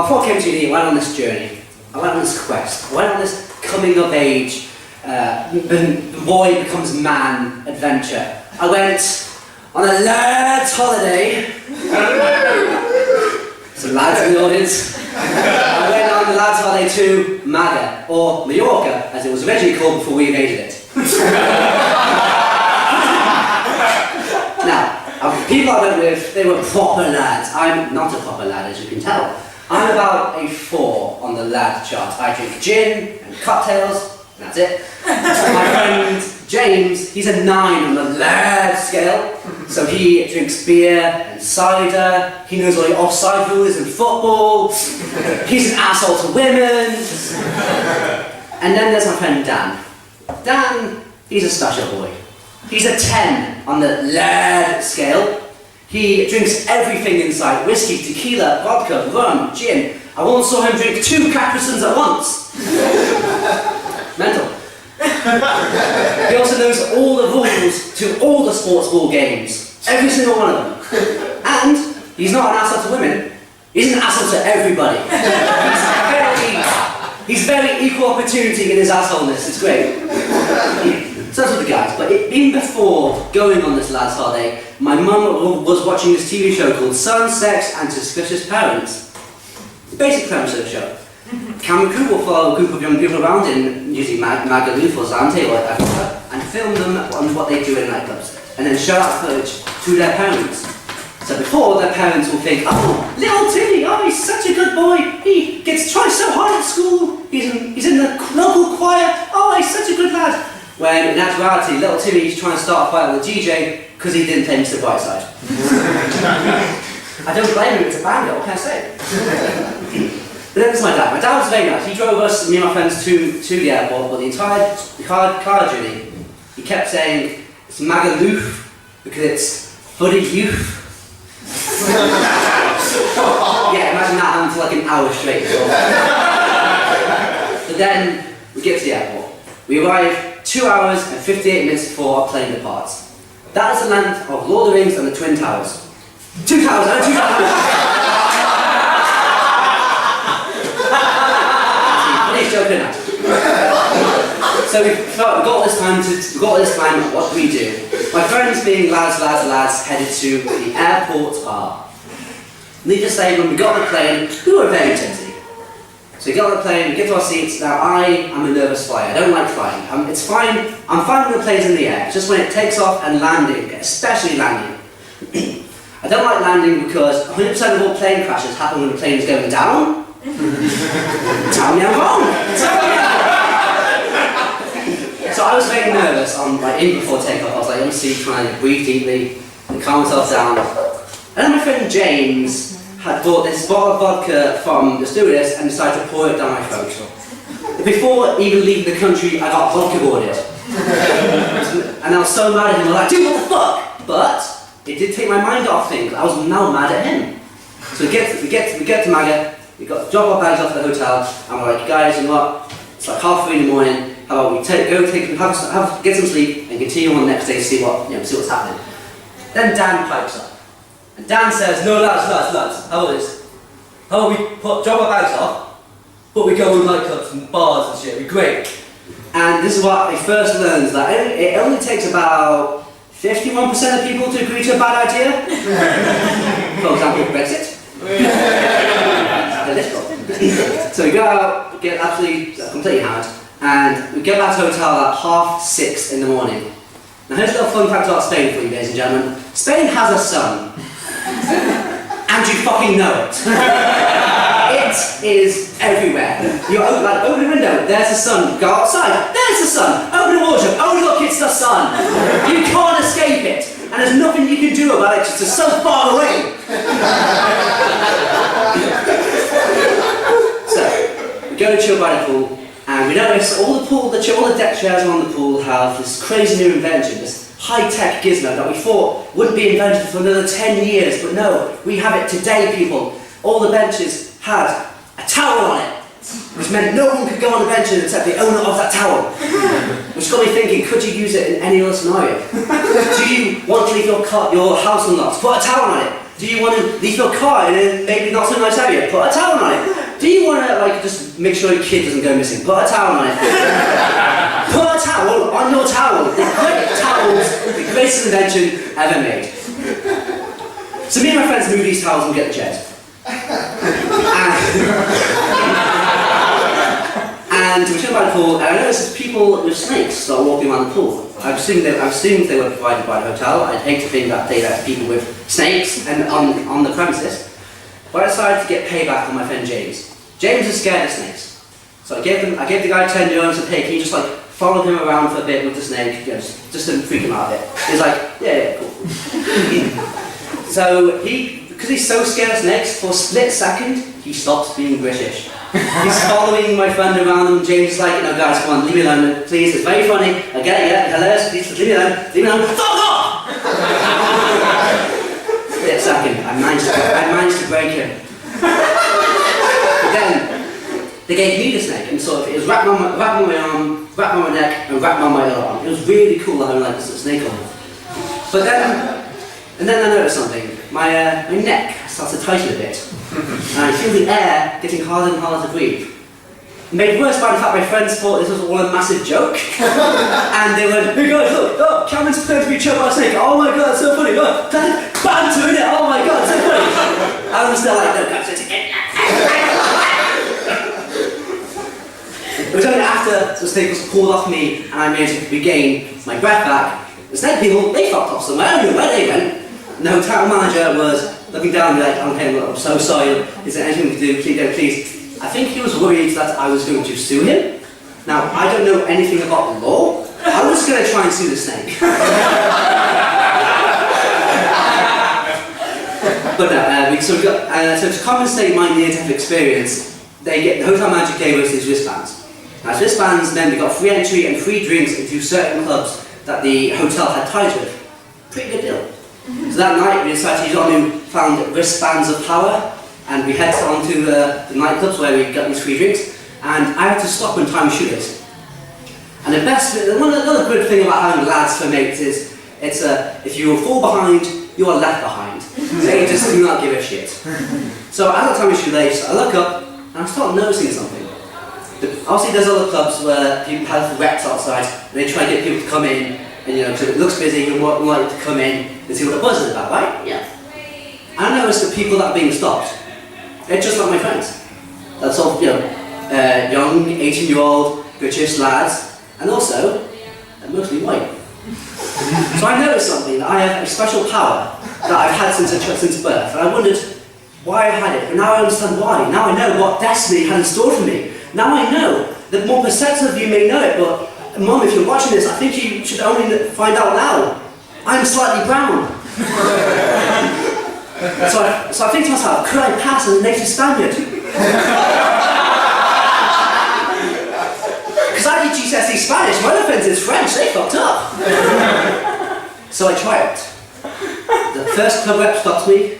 before I came to uni, I went on this journey. I went on this quest. I went on this coming of age, boy becomes man adventure. I went on a lad's holiday. Some lads in the audience. I went on the lads holiday to Malaga, or Mallorca, as it was originally called before we invaded it. Now, people I went with, they were proper lads. I'm not a proper lad, as you can tell. I'm about a 4 on the lad chart. I drink gin and cocktails, and that's it. My friend James, he's a 9 on the lad scale. So he drinks beer and cider, he knows what the offside rule is in football, he's an asshole to women. And then there's my friend Dan. Dan, he's a special boy. He's a 10 on the lad scale. He drinks everything in sight: whiskey, tequila, vodka, rum, gin. I once saw him drink 2 Caprisons at once. Mental. He also knows all the rules to all the sports ball games. Every single one of them. And he's not an asshole to women, he's an asshole to everybody. He's very equal opportunity in his assholeness, it's great. So that's with the guys, but even before going on this last holiday, my mum was watching this TV show called Sun, Sex and Suspicious Parents. The basic premise of the show. Kamran will follow a group of young people around in usually Magaluf or Zante or Africa and film them on what they do in nightclubs, and then show that footage to their parents. So before, their parents will think, oh, little Timmy, oh, he's such a good boy, he tries so hard at school, he's in the local choir, oh, he's such a good lad. When in actuality, little Timmy's trying to start a fight with the DJ because he didn't play Mr. Brightside. I don't blame him, it's a banger, what can I say? But then there's my dad. My dad was very nice. He drove us, me and my friends, to the airport, but the entire car journey, he kept saying, it's Magaluf, because it's for the youth. Yeah, imagine that happened for like an hour straight. But then, we get to the airport. We arrive 2 hours and 58 minutes before our plane departs. That is the length of Lord of the Rings and the Twin Towers. 2 towers, and 2 towers! So we've got all this time, what do we do? My friends being lads, headed to the airport bar. Needless to say, when we got on the plane, we were very tipsy. So we get on the plane, we get to our seats. Now I am a nervous flyer, I don't like flying. It's fine, I'm fine when the plane's in the air, just when it takes off and landing, especially landing. I don't like landing because 100% of all plane crashes happen when the plane is going down. Tell me I'm wrong! So I was very nervous even before takeoff. I was like on the seat trying to breathe deeply and calm myself down. And then my friend James had bought this bottle of vodka from the stewardess and decided to pour it down my throat. Before even leaving the country, I got vodka boarded. And I was so mad at him, I was like, dude, what the fuck? But it did take my mind off things. I was now mad at him. So we get to Maga. We got drop our bags off at the hotel, and we're like, guys, you know what? It's like 3:30 in the morning. How about we get some sleep and continue on the next day to see what's happening. Then Dan pipes up, and Dan says, no, lads. How about this? How about we drop our bags off, but we go in nightclubs and bars and shit? It'd be great. And this is what I first learned, that it only takes about 51% of people to agree to a bad idea. For example, Brexit. So we go out, we get absolutely completely hammered, and we get back to the hotel at 6:30 in the morning. Now here's a little fun fact about Spain for you, ladies and gentlemen. Spain has a sun. And you fucking know it. It is everywhere. You open the window, there's the sun. Go outside, there's the sun. Open the wardrobe, oh look, it's the sun. You can't escape it. And there's nothing you can do about it because it's so far away. So, we go to chill by the pool, and we notice all the deck chairs around the pool have this crazy new invention, this high-tech gizmo that we thought wouldn't be invented for another 10 years, but no, we have it today, people. All the benches had a towel on it, which meant no one could go on the benches except the owner of that towel. Which got me thinking, could you use it in any other scenario? Do you want to leave your house unlocked? Put a towel on it. Do you want to leave your car in a maybe not so nice area? Put a towel on it. do you want to like just make sure your kid doesn't go missing? Put a towel on it. Put a towel on your towel. The great towels, the greatest invention ever made. So me and my friends move these towels and get the jet. And we went by the pool, and I noticed people with snakes start walking around the pool. I assumed they were provided by the hotel. I'd hate to think that they let people with snakes and on the premises. But I decided to get payback on my friend James. James is scared of snakes. So I gave the guy €10 and said, hey, can you just like follow him around for a bit with the snake, you know, just to freak him out a bit. He's like, yeah, cool. So because he's so scared of snakes, for a split second, he stops being British. He's following my friend around, and James is like, no guys, come on, leave me alone, please, it's very funny, I get it, yeah, hilarious, please, leave me alone, fuck off! Split second, I managed to break him. But then, they gave me the snake, and sort of, it was wrapped on my arm, wrapped on my neck, and wrapped on my other arm. It was really cool having like this snake on. But then I noticed something. My neck started to tighten a bit, and I feel the air getting harder and harder to breathe. Made worse by the fact my friends thought this was all a massive joke, and they went, hey guys, look, oh, Cameron's pretending to be choked by a snake, oh my god, that's so funny, oh, banter in it, oh my god, so funny. I was still like, no guys, it's again. It was only after the snake was pulled off me and I managed to regain my breath back, the snake people, they fucked off somewhere, I don't know where they went. And the hotel manager was looking down and like, okay, I'm so sorry, is there anything we can do, please. I think he was worried that I was going to sue him. Now, I don't know anything about the law. I was going to try and sue the snake. But no, so to compensate my near-death experience, the hotel manager gave us these wristbands. Now, as wristbands meant we got free entry and free drinks into certain clubs that the hotel had ties with. Pretty good deal. So that night we decided to use on found wristbands of power, and we headed on to the nightclubs where we got these free drinks, and I had to stop when time shooters. And another good thing about having lads for mates is, if you fall behind, you are left behind. They just do not give a shit. So as the time is shoelace, I look up, and I start noticing something. Obviously there's other clubs where people have reps outside, and they try to get people to come in, and you know, because it looks busy, you're more likely to come in and see what the buzz is about, right? Yeah. I noticed the people that are being stopped, they're just like my friends. That's all, you know, young, 18-year-old British lads, and also, mostly white. So I noticed something, that I have a special power that I've had since birth, and I wondered why I had it, but now I understand why. Now I know what destiny had in store for me. Now I know that more percent of you may know it, but Mum, if you're watching this, I think you should only find out now. I'm slightly brown. So I think to myself, could I pass as a native Spaniard? Because I did GCSE Spanish, my other friends is French, they fucked up. So I try it. The first club rep stops me,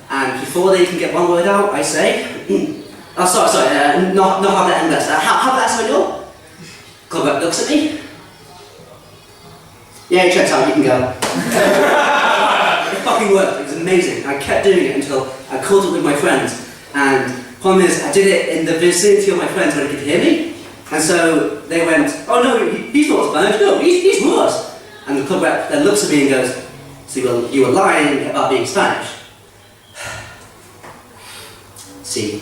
and before they can get one word out, I say, not habla inglés, habla español? Club rep looks at me. Yeah, he checks out, you can go. It fucking worked, it was amazing. I kept doing it until I caught up with my friends. And the problem is, I did it in the vicinity of my friends where they could hear me. And so they went, oh no, he's not Spanish, no, he's from us. And the club rep then looks at me and goes, so you were lying about being Spanish. See.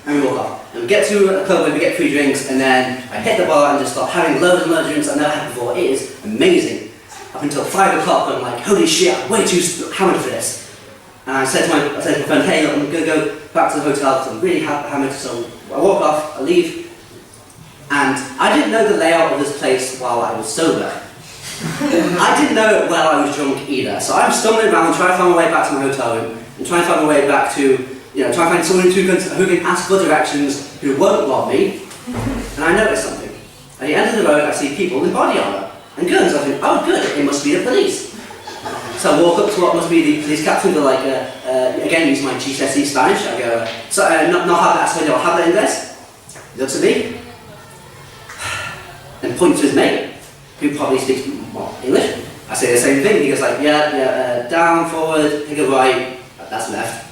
And we walk off. And we get to a club where we get free drinks, and then I hit the bar and just start having loads and loads of drinks I've never had before. It is amazing. Up until 5 o'clock, I'm like, holy shit, I'm way too hammered for this. And I said to my friend, hey, look, I'm going to go back to the hotel because I'm really hammered. So I walk off, I leave, and I didn't know the layout of this place while I was sober. I didn't know it while I was drunk either. So I'm stumbling around, trying to find my way back to my hotel room, and trying to find my way back to, you know, trying to find someone who can ask for directions, who won't rob me. And I noticed something. At the end of the road, I see people in body armour and guns. I think, oh good, it must be the police. So I walk up to what must be the police captain, but like, again, use my GCSE Spanish. I go, so, no habla español, habla inglés? He looks at me, and points to his mate, who probably speaks English. I say the same thing. He goes like, yeah, down, forward, take a right, that's left.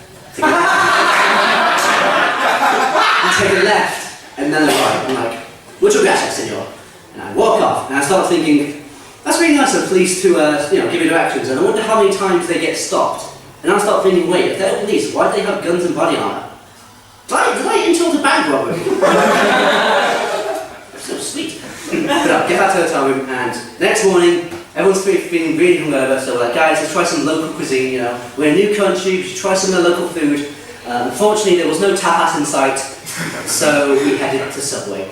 take a left, and then a right. I'm like, mucho gracias, senor. And I walk off, and I start thinking, that's really nice of the police to give you directions, and I wonder how many times they get stopped. And I start thinking, wait, if they're police, why do they have guns and body armor? Did I insult a bank robbery? So sweet. But I get back to the hotel room, and the next morning, everyone's feeling really hungover, so we're like, guys, let's try some local cuisine, you know. We're in a new country, we should try some of the local food. Unfortunately, there was no tapas in sight, so we headed to Subway.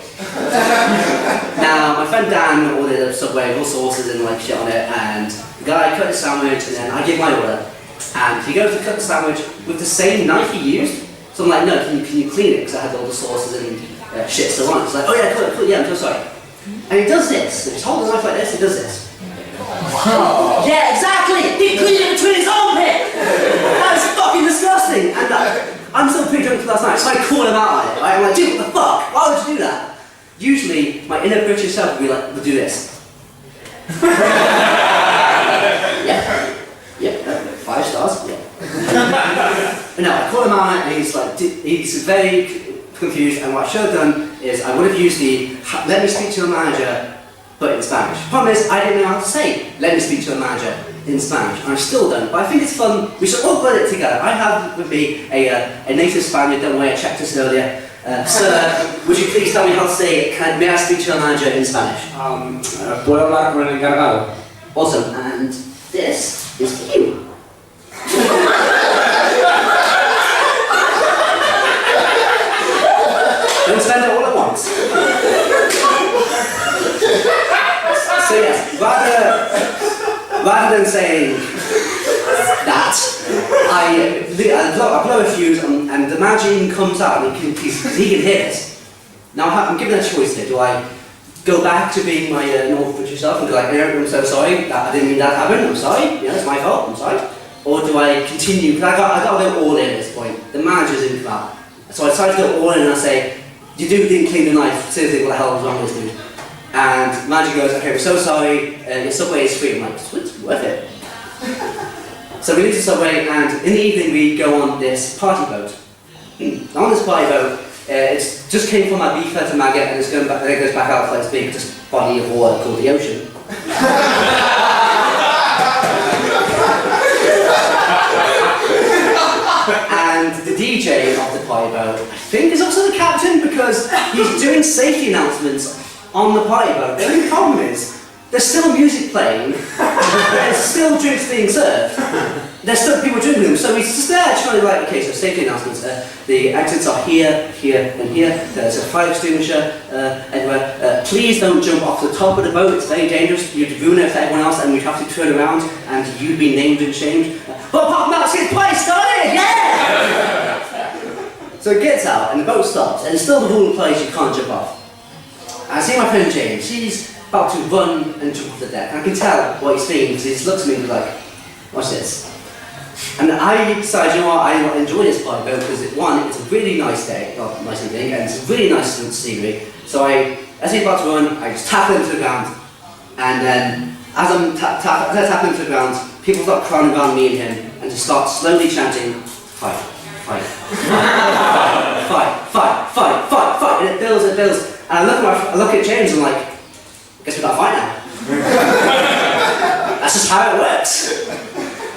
Now, my friend Dan ordered a Subway with all sauces and like shit on it, and the guy cut his sandwich, and then I give my order. And he goes to cut the sandwich with the same knife he used. So I'm like, no, can you clean it? Because I had all the sauces and shit still on it. He's like, oh yeah, cool, yeah, I'm so sorry. And he does this. If he's holding the knife like this, he does this. Wow. Yeah, exactly! He cleaned it between his armpit! That was fucking disgusting! And I'm still pretty drunk last night, so I call him out on it. I'm like, dude, what the fuck? Why would you do that? Usually, my inner British self would be like, we'll do this. Yeah, 5 stars, yeah. But no, I call him out on it, and he's very confused, and what I should have done is I would have used the let me speak to your manager, but in Spanish. Problem is, I didn't know how to say let me speak to your manager in Spanish, and I still don't, but I think it's fun. We should all learn it together. I have with me a native Spaniard, don't worry, I checked this earlier. Sir, would you please tell me how to say it? May I speak to your manager in Spanish? Puedo hablar con el encargado. Awesome, and this is for you. Don't spend it all at once. So yes, rather than saying that, I blow a fuse and the magic comes out and he can hear it. Now I'm given a choice here. Do I go back to being my North British self and be like, I'm so sorry, I didn't mean that to happen, I'm sorry, it's my fault, I'm sorry? Or do I continue, because I got to go all in at this point. The manager's in come out. So I decided to go all in and I say, you didn't clean the knife, seriously, what the hell was wrong with this dude? And the manager goes, okay, we're so sorry, your Subway is free. I'm like, it's worth it. So we leave the Subway, and in the evening we go on this party boat. On this party boat, it just came from Ibiza to Maggot, and it's going back, and it goes back out to like this big just body of water called the ocean. And the DJ of the party boat, I think, is also the captain because he's doing safety announcements on the party boat. The only problem is, there's still music playing, there's still drinks being served, there's still people drinking them, so he's just there trying to like, okay, so safety announcements, the exits are here, here, and here, there's a fire extinguisher everywhere, please don't jump off the top of the boat, it's very dangerous, you'd ruin it for everyone else and we'd have to turn around and you'd be named and shamed. But apart from that, let's get the party started, yeah! So it gets out and the boat stops, and it's still the rule in place, you can't jump off. I see my friend James, he's about to run and jump off the deck. And I can tell what he's feeling because he just looks at me and he's like, watch this. And I decided, you know what, I enjoy this party boat because it's a really nice day, not nice evening, and it's a really nice scenery. So as he's about to run, I just tap him to the ground. And then as I tap him to the ground, people start crowding around me and him and just start slowly chanting, fight, fight, fight, fight, fight, fight, fight, fight, and it builds, it builds. And I look at James and I'm like, guess we got a fight now. That's just how it works.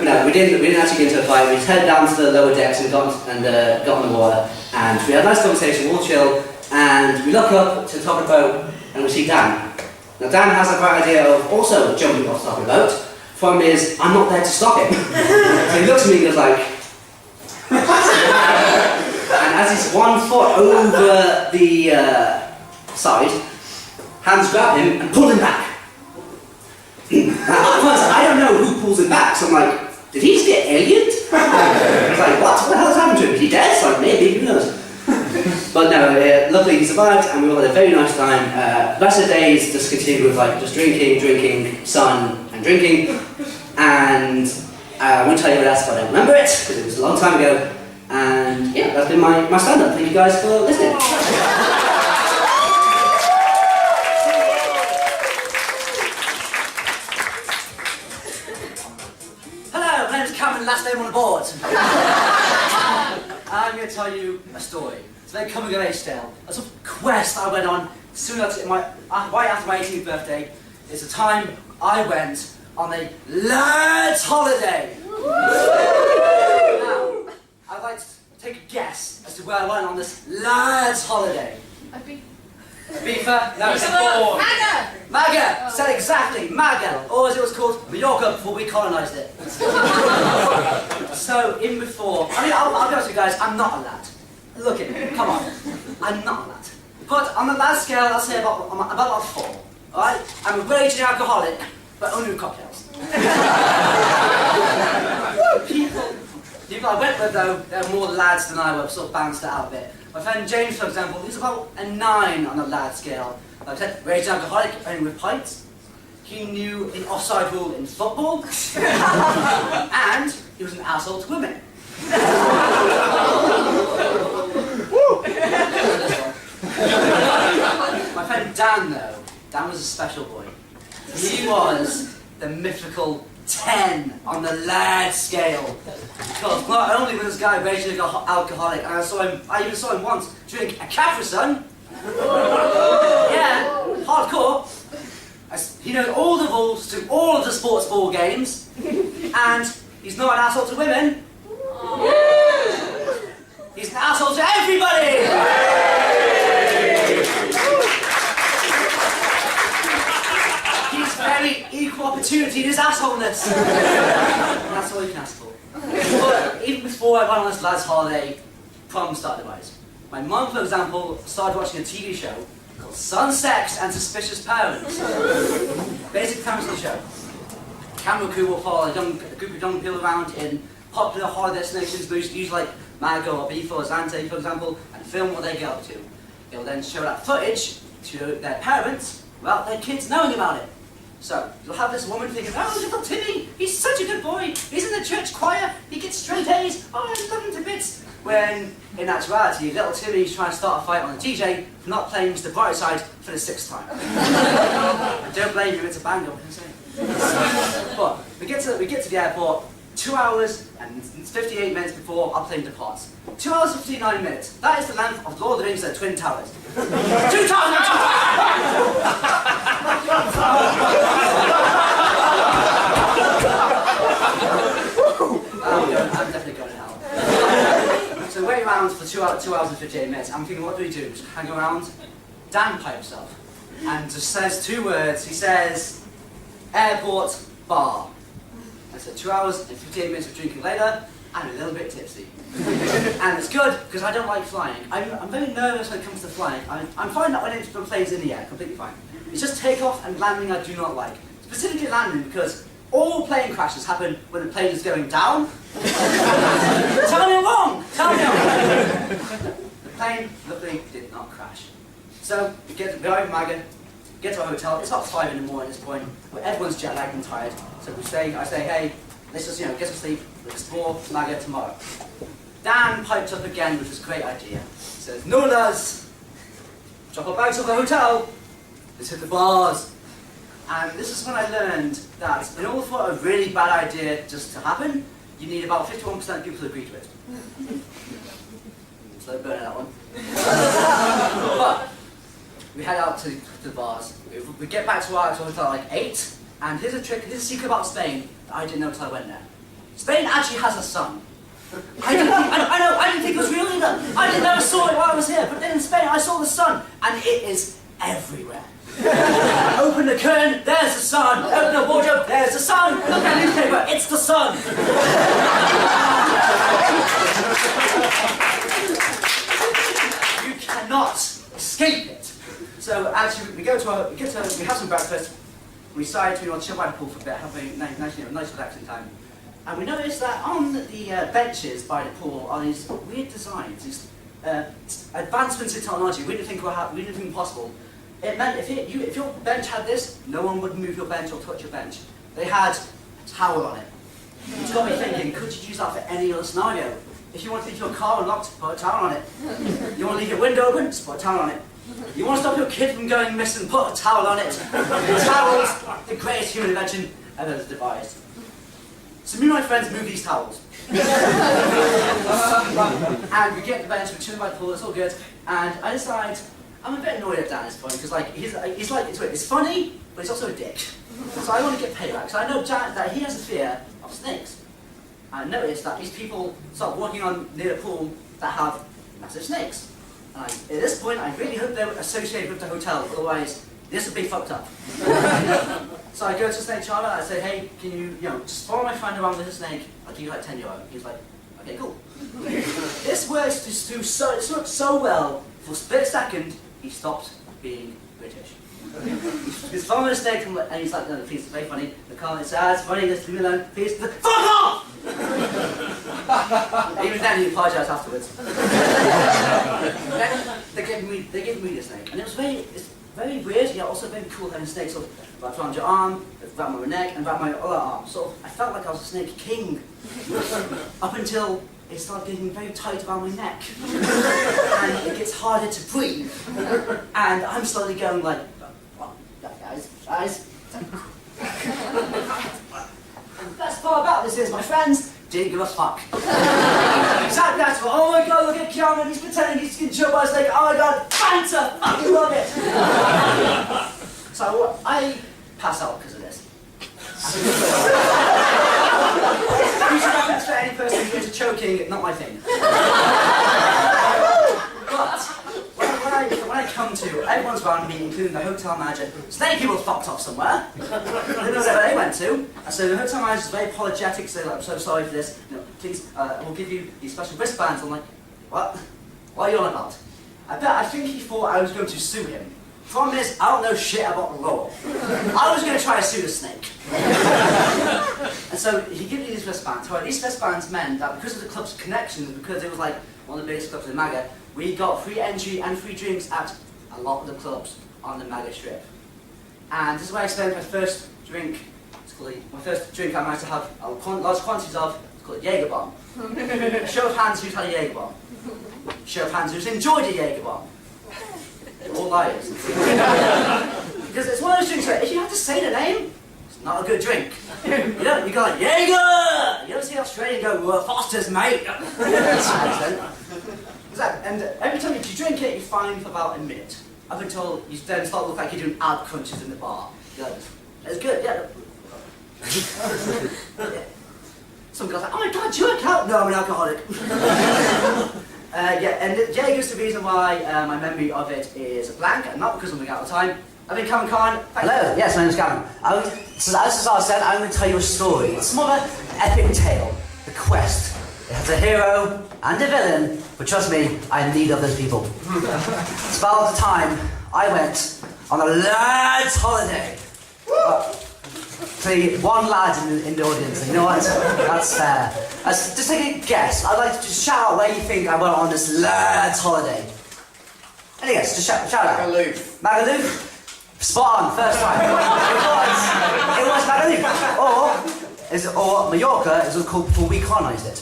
No, we didn't actually get into a fight. We just headed down to the lower decks and got on the water, and we had a nice conversation, all chill, and we look up to the top of the boat and we see Dan. Now Dan has a bright idea of also jumping off the top of the boat. Problem is, I'm not there to stop him. So he looks at me and goes like, and as he's 1 foot over the side, hands grab him and pull him back. I don't know who pulls him back, so I'm like, did he just get aliened? I was like, what the hell has happened to him? Is he dead? Like, maybe, who knows? But no, luckily he survived and we all had a very nice time. The rest of the days just continued with like just drinking, sun and drinking. And I won't tell you what else, but I remember it because it was a long time ago. And yeah, that's been my stand-up. Thank you guys for listening. Hello, my name's Kamran, last name on the board. I'm going to tell you a story. It's their coming of age tale. A sort of quest I went on soon after right after my 18th birthday. It's the time I went on a lads' holiday. Now, I'd like to take a guess as to where I went on this lads' holiday. Ibiza? No, it's MAGA! MAGA! Said exactly, MAGA! Or as it was called, Mallorca before we colonised it. So, in before, I mean, I'll be honest with you guys, I'm not a lad. Look at me, come on. I'm not a lad. But on the lad scale, I'll say about a 4. Alright? I'm a raging alcoholic, but only with cocktails. People I went with, though, they're more lads than I were, sort of balanced it out a bit. My friend James, for example, he's about a 9 on the lad scale. Like I said, raging alcoholic, only with pints. He knew the offside rule in football. And he was an asshole to women. My friend Dan, though, Dan was a special boy. He was the mythical 10 on the lad scale. Because not only was this guy raging alcoholic, and I even saw him once drink a Capri-Sun. Yeah, hardcore. He knows all the rules to all of the sports ball games, and he's not an asshole to women. He's an asshole to everybody! He's very equal opportunity in his assholeness. That's all you can ask for. But even before I went on this lad's holiday, problems started to rise. My mum, for example, started watching a TV show called Son, Sex and Suspicious Parents. Basic premise of the show. Camera crew will follow a group of young people around in popular holiday destinations, usually like Malaga or Ibiza or Zante, for example, and film what they get up to. They'll then show that footage to their parents without their kids knowing about it. So, you'll have this woman thinking, oh, little Timmy, he's such a good boy, he's in the church choir, he gets straight A's, oh, I love him to bits. When, in actuality, little Timmy's trying to start a fight on the DJ for not playing Mr. Brightside for the 6th time. I don't blame you, it's a banger, what can I say? But, we get to the airport, 2 hours and 58 minutes before our plane departs. 2 hours and 59 minutes. That is the length of Lord of the Rings and Twin Towers. 2 towers! I'm definitely going to hell. So wait around for 2 hours and 58 minutes. I'm thinking, what do we do? Just hang around? Dan pipes up and just says 2 words. He says, airport bar. And so 2 hours and 58 minutes of drinking later, I'm a little bit tipsy. And it's good, because I don't like flying. I'm very nervous when it comes to flying. I'm fine that when the plane's in the air, completely fine. It's just takeoff and landing I do not like. Specifically landing, because all plane crashes happen when the plane is going down. Tell me I'm wrong! Tell me I'm wrong! The plane, luckily, did not crash. So, we arrive in Malaga, get to our hotel. It's about 5 in the morning at this point, where everyone's jet lagged and tired. So I say, hey, let's just, get some sleep, we'll explore Malaga tomorrow. Dan pipes up again with this great idea. He says, no lads, drop our bags off the hotel, let's hit the bars. And this is when I learned that in order for a really bad idea just to happen, you need about 51% of people to agree to it. So burn that one. But we head out to the bars. We get back to our hotel like 8. And here's a secret about Spain that I didn't know until I went there. Spain actually has a sun. I didn't think it was real either. I never saw it while I was here, but then in Spain I saw the sun, and it is everywhere. Open the curtain, there's the sun. Open the wardrobe, there's the sun. Look at the newspaper, it's the sun. You cannot escape it. So actually, we have some breakfast. We decided to chill by the pool for a bit, have a nice relaxing time. And we noticed that on the benches by the pool are these weird designs, these advancements in technology we didn't think were possible. It meant if your bench had this, no one would move your bench or touch your bench. They had a towel on it. It got me thinking, could you use that for any other scenario? If you want to leave your car unlocked, put a towel on it. You want to leave your window open, just put a towel on it. You want to stop your kid from going missing, put a towel on it. Towels, the greatest human invention ever devised. So me and my friends moved these towels. And we get the bench, we're chilling by the pool, it's all good. And I decide, I'm a bit annoyed at Dan at this point, because like, he's like, it's funny, but he's also a dick. So I want to get payback. So I know that he has a fear of snakes. I noticed that these people start walking on near the pool that have massive snakes. And at this point, I really hope they're associated with the hotel, otherwise this would be fucked up. So I go to Snake Charmer and I say, hey, can you just follow my friend around with a snake, I'll give you like €10. He's like, okay, cool. This works so well, for a split second, he stopped being British. He's following the snake and he's like, no, please, it's very funny. The car says, it's funny, just leave me alone, please. Fuck off! Even then he apologised afterwards. Then they gave me the snake. And it's very weird, yet also very cool having snakes sort of wrapped around your arm, wrapped my neck, and wrapped my other arm. So I felt like I was a snake king. Up until it started getting very tight around my neck. And it gets harder to breathe. And I'm slowly going like, guys. And the best part about this is my friends didn't give a fuck. Exactly, that's what, oh my god, look at Kamran, he's pretending he's getting chilled by a snake, oh my god, banter, fucking love it. So I pass out because of this. Usually happens for any person who's choking, not my thing. But when I come to, everyone's around me, including the hotel manager. Snake people fucked off somewhere. They don't know where they went to. And so the hotel manager is very apologetic, saying, like, I'm so sorry for this. Please, we'll give you these special wristbands. I'm like, what? What are you on about? I think he thought I was going to sue him. Problem is, I don't know shit about the law. I was going to try to sue the snake. And so he gave me these wristbands. However, these wristbands meant that because of the club's connections, because it was like one of the biggest clubs in Maga, we got free entry and free drinks at a lot of the clubs on the Maga Strip. And this is where I explained my first drink. My first drink I managed to have large quantities of. It's called a Jaeger bomb. A show of hands who's had a Jaeger bomb. A show of hands who's enjoyed a Jaeger bomb. All liars. Because it's one of those drinks where if you have to say the name, it's not a good drink. You go like, Jaeger! You don't see Australian go, we're Foster's, mate. And every time you drink it, you're fine for about a minute. Up until you then start to look like you're doing ab crunches in the bar. You're like, it's good, yeah. Some girl's like, oh my god, you work out? No, I'm an alcoholic. And Jaeger's the reason why my memory of it is blank, and not because I'm running out of time. I've been Kamran. Hello, yes, my name is Kamran. So as I said, I'm going to tell you a story. It's more of an epic tale, the quest. It has a hero and a villain, but trust me, I'm in need of those people. It's about the time I went on a lad's holiday. See, one lad in the audience, and you know what? That's fair. Just take a guess. I'd like to just shout out where you think I went on this lad's holiday. Any guess? Just shout out. Magaluf? Spot on, first time. It was Magaluf. Or Mallorca, it was called before we colonised it.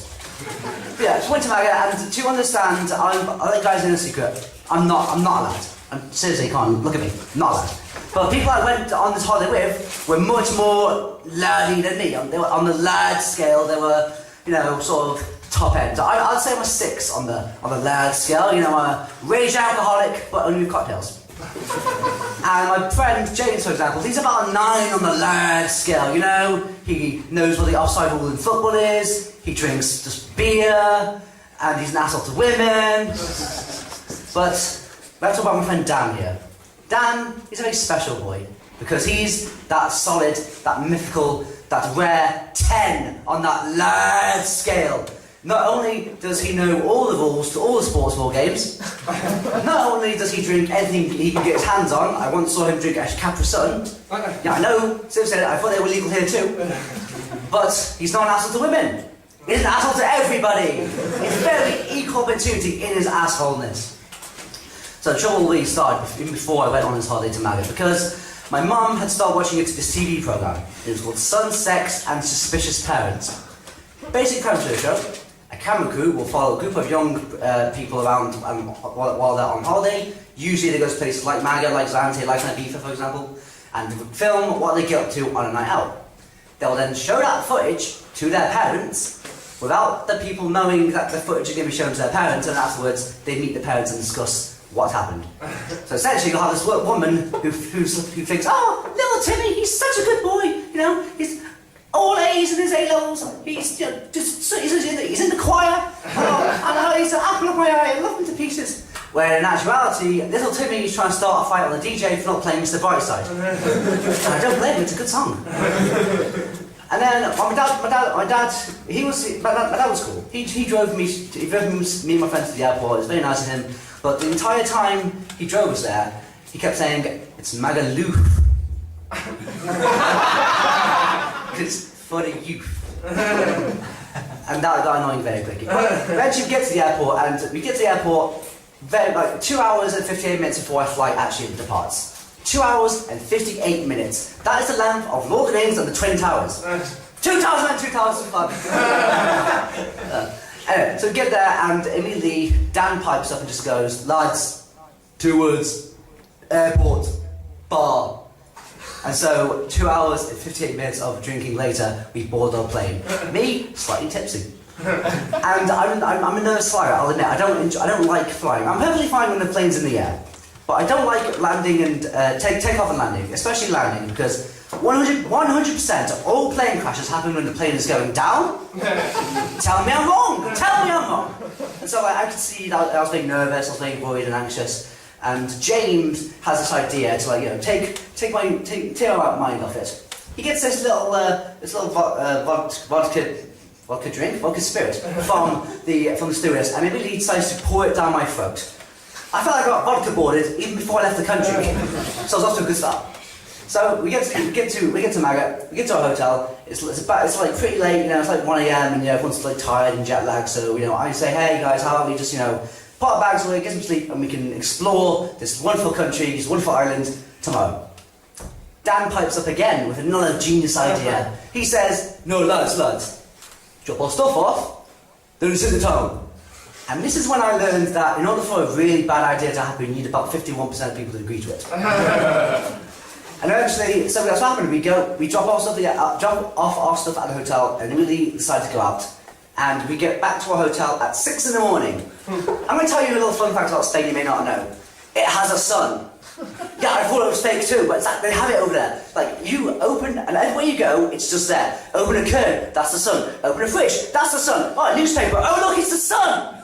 But yeah, just went to Maga, and to understand, I'll let you guys in a secret. I'm not a lad. Seriously, you can't look at me. I'm not a lad. But people I went on this holiday with were much more laddie than me. They were on the lad scale. They were, sort of top end. I'd say I'm a 6 on the lad scale. I'm a rage alcoholic, but only with cocktails. And my friend James, for example, he's about a 9 on the lad scale. He knows what the offside rule in football is. He drinks just beer, and he's an asshole to women. But let's talk about my friend Dan here. Dan is a very special boy because he's that solid, that mythical, that rare 10 on that lad scale. Not only does he know all the rules to all the sports ball games, not only does he drink anything he can get his hands on. I once saw him drink a Capri Sun. Yeah, I know, seriously, I thought they were legal here too. But he's not an asshole to women. He's an asshole to everybody. He's very equal opportunity in his assholeness. So the trouble really started even before I went on this holiday to Maga, because my mum had started watching this TV programme. It was called Sun, Sex and Suspicious Parents. Basic premise of the show: a camera crew will follow a group of young people around while they're on holiday. Usually they go to places like Maga, like Zante, like Ibiza, for example, and film what they get up to on a night out. They'll then show that footage to their parents, without the people knowing that the footage is going to be shown to their parents, and afterwards they meet the parents and discuss what happened. So essentially you'll have this woman who thinks, oh, little Timmy, he's such a good boy, you know, he's all A's in his A-levels, he's he's in the choir, and he's an apple of my eye, I love him to pieces. Where in actuality, little Timmy is trying to start a fight on the DJ for not playing Mr. Brightside. And I don't blame him, it's a good song. And then my dad was cool. He drove me and my friends to the airport. It was very nice of him. But the entire time he drove us there, he kept saying, "It's Magaluf." It's for the youth. And that got annoying very quickly. Eventually we get to the airport, like 2 hours and 58 minutes before our flight actually departs. 2 hours and 58 minutes. That is the length of Lord of the Rings and the Twin Towers. 2005. Anyway, so we get there and immediately Dan pipes up and just goes, "Lads, 2 words, airport, bar." And so 2 hours and 58 minutes of drinking later, we board our plane. Me, slightly tipsy. And I'm a nervous flyer, I'll admit. I don't like flying. I'm perfectly fine when the plane's in the air. But I don't like landing and take off and landing, especially landing, because 100% of all plane crashes happen when the plane is going down. Tell me I'm wrong! Tell me I'm wrong! And so I could see that I was being nervous, I was being worried and anxious. And James has this idea to, like, you know, take our mind off it. He gets this little vodka spirit from the stewardess, and immediately he decides to pour it down my throat. I felt like I got vodka boarded even before I left the country, so I was off to a good start. So we get to Maga, we get to our hotel. It's like pretty late, you know. It's like 1 a.m. and you know everyone's like tired and jet lagged. So you know I say, "Hey guys, how about we just put our bags away, get some sleep, and we can explore this wonderful country, this wonderful island tomorrow." Dan pipes up again with another genius idea. He says, "No, lads, drop our stuff off, then sit in the town." And this is when I learned that in order for a really bad idea to happen, you need about 51% of people to agree to it. And eventually, so that's what happened. We drop off our stuff at the hotel, and really decide to go out. And we get back to our hotel at 6 in the morning. I'm going to tell you a little fun fact about Spain you may not know. It has a sun. Yeah, I thought it was fake too, but they have it over there. Like, you open, and everywhere you go, it's just there. Open a curtain, that's the sun. Open a fridge, that's the sun. Oh, a newspaper, oh look, it's the sun!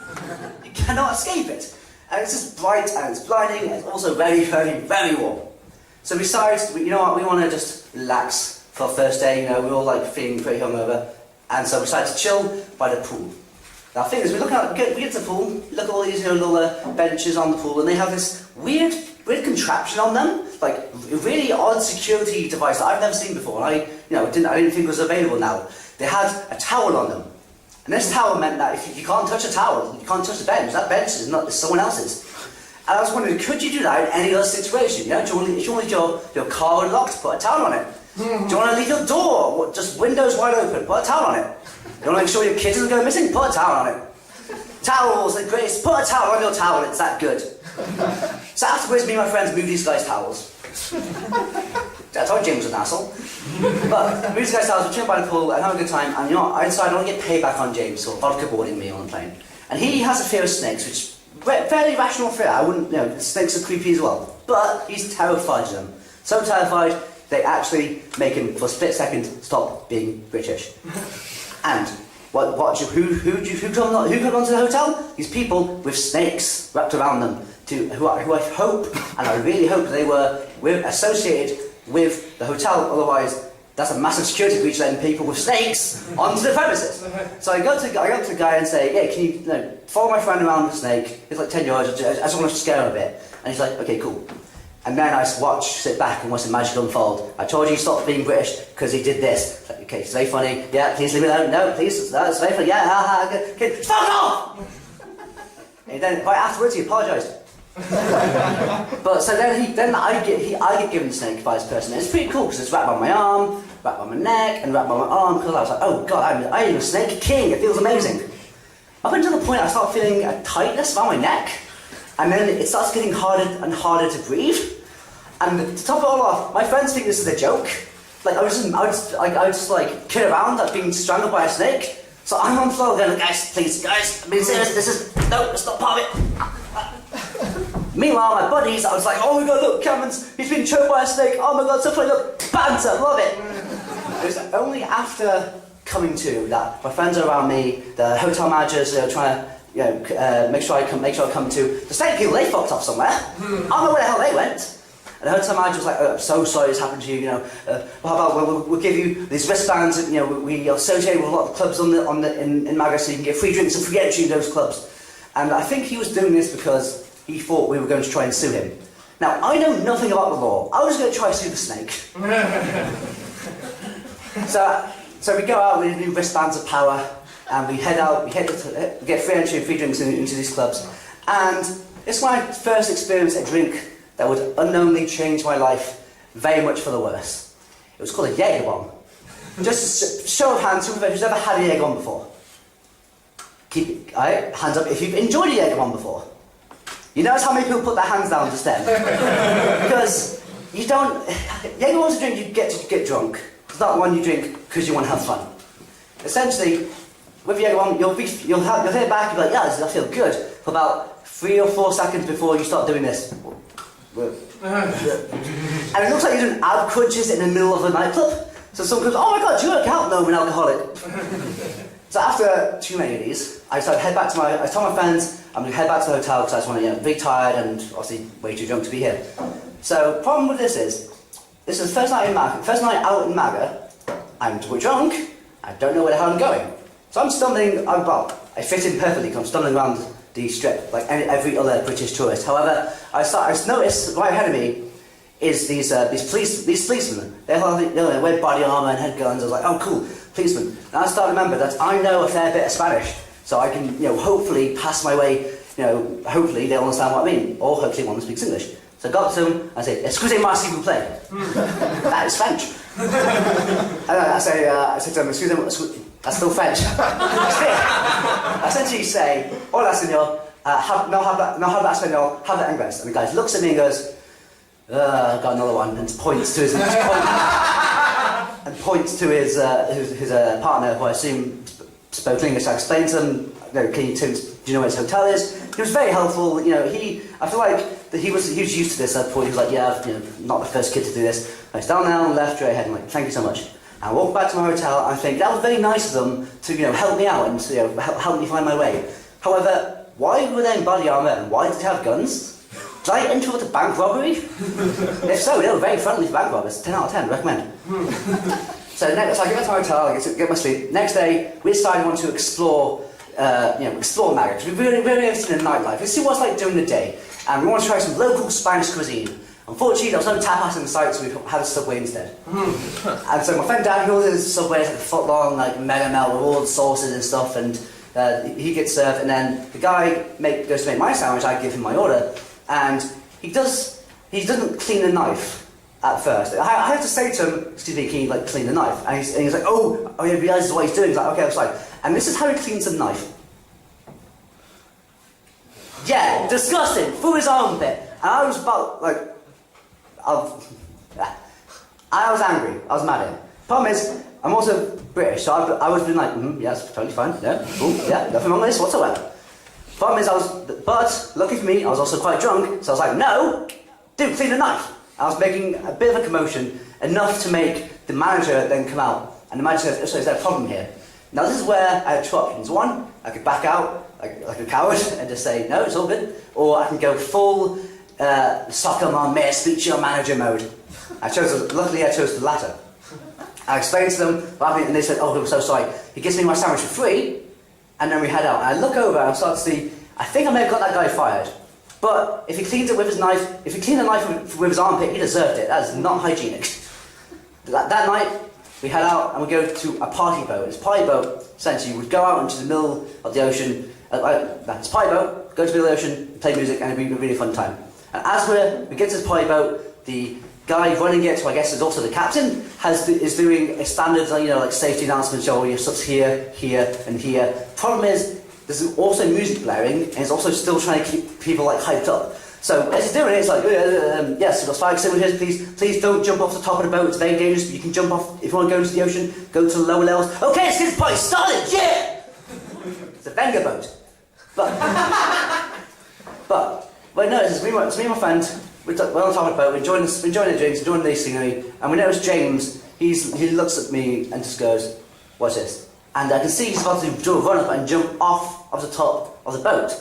You cannot escape it. And it's just bright, and it's blinding, and it's also very, very, very warm. So we decided, you know what, we want to just relax for our first day, you know, we're all like feeling pretty hungover. And so we decided to chill by the pool. Now the thing is, we get to the pool, look at all these little benches on the pool, and they have this weird contraption on them, like a really odd security device that I've never seen before. I didn't think it was available now. They had a towel on them, and this towel meant that if you can't touch a towel, you can't touch the bench. That bench is someone else's. And I was wondering, could you do that in any other situation? You know, do you want to leave your car unlocked? Put a towel on it. Do you want to leave your door just windows wide open? Put a towel on it. You want to make sure your kids doesn't go missing? Put a towel on it. Towels, the greatest. Put a towel on your towel. It's that good. So afterwards, me and my friends moved these guys' towels. I told James was an asshole. But moved these guys' towels, we chilled by the pool and having a good time. And you know what? I decided I want to get payback on James for vodka boarding me on the plane. And he has a fear of snakes, which fairly rational fear. I wouldn't, snakes are creepy as well. But he's terrified of them. So terrified, they actually make him, for a split second, stop being British. And who come onto the hotel? These people with snakes wrapped around them, who I hope, and I really hope they were associated with the hotel. Otherwise, that's a massive security breach, letting people with snakes onto the premises. So I go to the guy and say, "Yeah, can you follow my friend around with a snake? It's like 10 yards. I just want to scare him a bit." And he's like, "Okay, cool." And then I sit back and watch the magic unfold. I told you he stopped being British because he did this. Like, okay, it's very funny. Yeah, please leave me alone. No, please, that's very funny. Yeah, okay, fuck off! And then right afterwards, he apologised. But so then I get given the snake by this person. And it's pretty cool because it's wrapped around my arm, wrapped around my neck, and wrapped around my arm. Because I was like, oh god, I am a snake king. It feels amazing. Up until the point I start feeling a tightness around my neck. And then it starts getting harder and harder to breathe. And to top it all off, my friends think this is a joke. Like I would just like kid around at being strangled by a snake. So I'm on the floor going, guys, please, guys, I'm being serious, no, it's not part of it. Meanwhile, my buddies, I was like, oh my god, look, Cameron's, he's been choked by a snake, oh my god, so funny, look, banter, love it. It was only after coming to that my friends are around me, the hotel managers, they were trying to, make sure I come to. The snake people, they fucked off somewhere. I don't know where the hell they went. And the hotel manager was like, oh, I'm so sorry this happened to you, how about we'll give you these wristbands, we associate with a lot of clubs in Maga, so you can get free drinks and free entry in those clubs. And I think he was doing this because he thought we were going to try and sue him. Now, I know nothing about the law. I was going to try to sue the snake. So we go out with new wristbands of power, and we head out, we get free entry and free drinks into these clubs. And it's my first experience at a drink that would unknowingly change my life very much for the worse. It was called a Jaeger bomb. Just a show of hands, who's ever had a Jaeger bomb before? Hands up if you've enjoyed a Jaeger bomb before. You notice how many people put their hands down just then? Because you don't... Jaeger bomb's a drink you get to get drunk. It's not one you drink because you want to have fun. Essentially, with Jaeger bomb, you'll hit it back, you'll be like, yeah, I feel good, for about 3 or 4 seconds before you start doing this. And it looks like you're doing ab crunches in the middle of a nightclub. So someone goes, oh my god, do you work out? No, I'm an alcoholic. So after too many of these, I told my friends, I'm going to head back to the hotel because I just want to be tired and obviously way too drunk to be here. So the problem with this is the first night out in Maga, I'm too drunk, I don't know where the hell I'm going. So I'm stumbling, I fit in perfectly because I'm stumbling around the strip like every other British tourist. However, I noticed right ahead of me is these policemen. They wear body armour and head guns. I was like, oh cool, policemen. And I started to remember that I know a fair bit of Spanish, so I can hopefully pass my way. Hopefully they'll understand what I mean, or hopefully one speaks English. So I got to them, I said, excusez-moi s'il vous plaît. That is French. And I said to them, excusez-moi, that's still French. I essentially say, hola señor, no habla español, habla inglés. And the guy looks at me and goes, I've got another one, and points to his partner, who I assume spoke English. I explained to them, do you know where his hotel is? He was very helpful. I feel like that he was used to this at that point. He was like, yeah, not the first kid to do this. I was down there on the left, straight ahead, and like, thank you so much. And I walked back to my hotel, and I think that was very nice of them to help me out and help me find my way. However, why were they in body armour and why did they have guns? Did I enter with a bank robbery? If so, they were very friendly for bank robbers. 10 out of 10, recommend. So I get back to my hotel, I get my sleep. Next day, we decided we want to explore Maga, because we're really interested in nightlife. Let's see what it's like during the day. And we want to try some local Spanish cuisine. Unfortunately, there was no tapas in the site, so we had a Subway instead. And so my friend Dan, he orders a Subway, it's like a foot long, like mega melt with all the sauces and stuff, and he gets served, and then the guy goes to make my sandwich, I give him my order, and he doesn't clean the knife at first. I had to say to him, excuse me, can you clean the knife? And he's like, oh, he realises what he's doing. He's like, okay, that's fine. And this is how he cleans the knife. Yeah, disgusting, through his armpit. And I was about, I was angry, I was mad at him. Problem is, I'm also British, so I was being like, yeah, that's totally fine, yeah, cool, yeah, nothing wrong with this whatsoever. Problem is, but lucky for me, I was also quite drunk, so I was like, no, dude, clean the knife. I was making a bit of a commotion, enough to make the manager then come out, and the manager says, so is there a problem here? Now this is where I had two options. One, I could back out, like a coward, and just say, no, it's all good, or I can go full, soccer mom, may I speak to your manager mode. Luckily I chose the latter. I explained to them what happened, and they said, oh, I'm so sorry. He gives me my sandwich for free, and then we head out. And I look over and I start to see, I think I may have got that guy fired. But if he cleans it with his knife, if he cleaned the knife with his armpit, he deserved it. That is not hygienic. That night, we head out and we go to a party boat. This party boat, essentially, would go out into the middle of the ocean. It's a party boat, go to the middle of the ocean, play music, and it'd be a really fun time. And as we get to this party boat, the guy running it, who I guess is also the captain, is doing a standard, safety announcement, show your stuff's here, here, and here. Problem is, there's also music blaring, and it's also still trying to keep people hyped up. So as he's doing it, it's like, yes, we've got 5 extinguishers, please don't jump off the top of the boat, it's very dangerous, but you can jump off, if you want to go into the ocean, go to the lower levels. Okay, let's get this party started, yeah! Benga boat. But what I noticed is me and my friend, we're on top of the boat, we're enjoying the drinks, enjoying the scenery, and we notice James, he looks at me and just goes, "What's this?" And I can see he's about to do a run up and jump off of the top of the boat.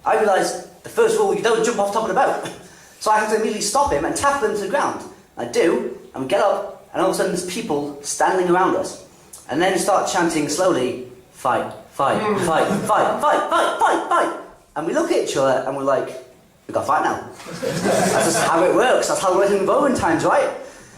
I realise the first rule, you don't jump off the top of the boat. So I have to immediately stop him and tackle him to the ground. I do, and we get up, and all of a sudden there's people standing around us. And then we start chanting slowly, "Fight, fight, fight, fight, fight, fight, fight, fight." And we look at each other and we're like, "We've got to fight now." That's just how it works. That's how we're in bowling times, right?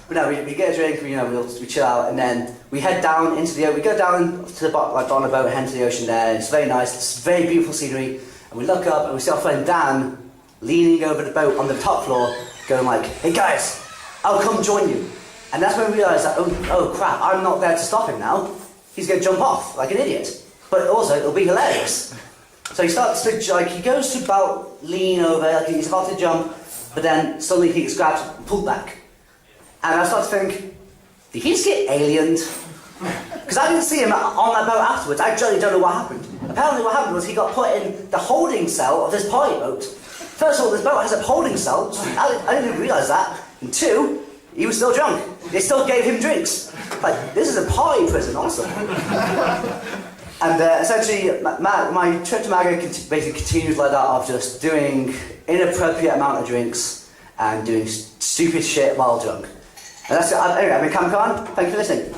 But no, we get a drink, we chill out, and then we head down into the ocean. We go down to the bottom, like on a boat, head to the ocean there. It's very nice. It's very beautiful scenery. And we look up and we see our friend Dan leaning over the boat on the top floor, going like, "Hey guys, I'll come join you." And that's when we realise that, oh crap, I'm not there to stop him now. He's going to jump off like an idiot. But also, it'll be hilarious. So he starts to, he goes to about lean over, like he's about to jump, but then suddenly he gets grabbed and pulled back. And I start to think, did he just get aliened? Because I didn't see him on that boat afterwards. I generally don't know what happened. Apparently what happened was he got put in the holding cell of this party boat. First of all, this boat has a holding cell. I didn't even realise that. And two, he was still drunk. They still gave him drinks. Like, this is a party prison also. And essentially, my trip to Maga basically continued like that of just doing inappropriate amount of drinks and doing stupid shit while drunk. And that's it. Anyway, I've been Kamran. Thank you for listening.